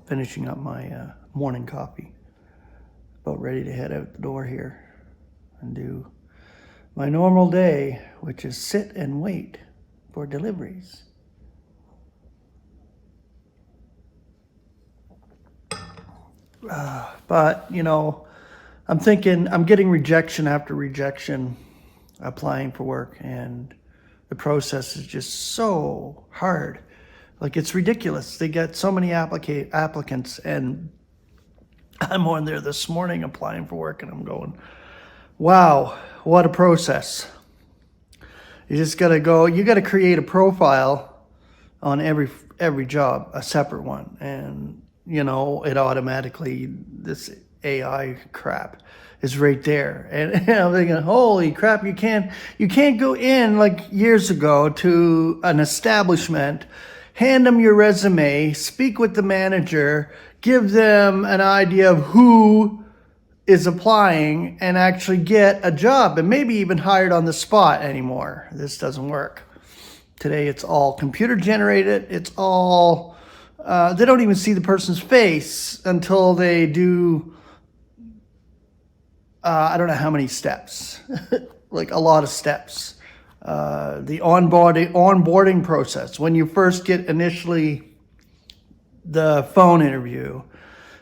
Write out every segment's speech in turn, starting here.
finishing up my morning coffee. About ready to head out the door here and do my normal day, which is sit and wait for deliveries. But, I'm thinking I'm getting rejection after rejection applying for work, and the process is just so hard. Like, it's ridiculous. They get so many applicants, and I'm on there this morning applying for work, and I'm going, wow, what a process. You just got to go, you got to create a profile on every job, a separate one. And, it automatically, this AI crap is right there. And I'm thinking, holy crap, you can't go in like years ago to an establishment, hand them your resume, speak with the manager, give them an idea of who is applying, and actually get a job and maybe even hired on the spot anymore. This doesn't work. Today it's all computer generated. It's all, they don't even see the person's face until they do, I don't know how many steps, like a lot of steps. The onboarding process, when you first get initially the phone interview,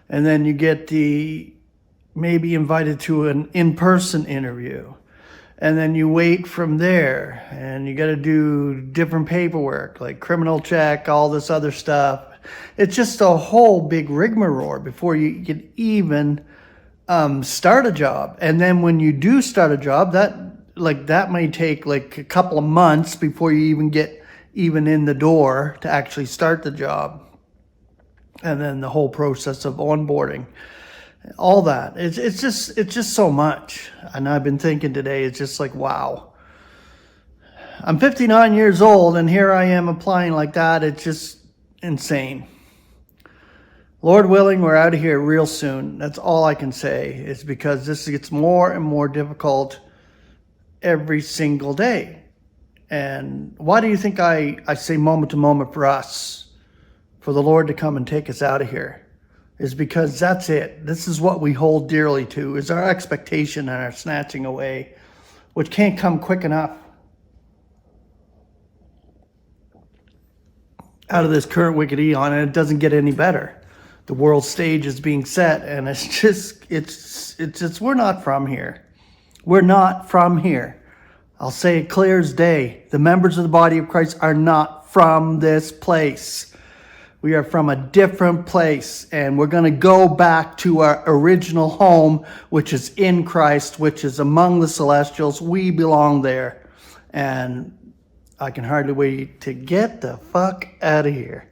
and then you get maybe invited to an in-person interview, and then you wait from there, and you got to do different paperwork like criminal check, all this other stuff. It's just a whole big rigmarole before you can even start a job. And then when you do start a job, that may take like a couple of months before you even get in the door to actually start the job. And then the whole process of onboarding, all that. It's just so much. And I've been thinking today, it's just like, wow. I'm 59 years old, and here I am applying like that. It's just insane. Lord willing, we're out of here real soon. That's all I can say, is because this gets more and more difficult every single day. And why do you think I say moment to moment for us, for the Lord to come and take us out of here? Is because that's it. This is what we hold dearly to, is our expectation and our snatching away, which can't come quick enough. Out of this current wicked eon, and it doesn't get any better. The world stage is being set, and it's just we're not from here. We're not from here. I'll say it clear as day. The members of the body of Christ are not from this place. We are from a different place, and we're going to go back to our original home, which is in Christ, which is among the celestials. We belong there, and I can hardly wait to get the fuck out of here.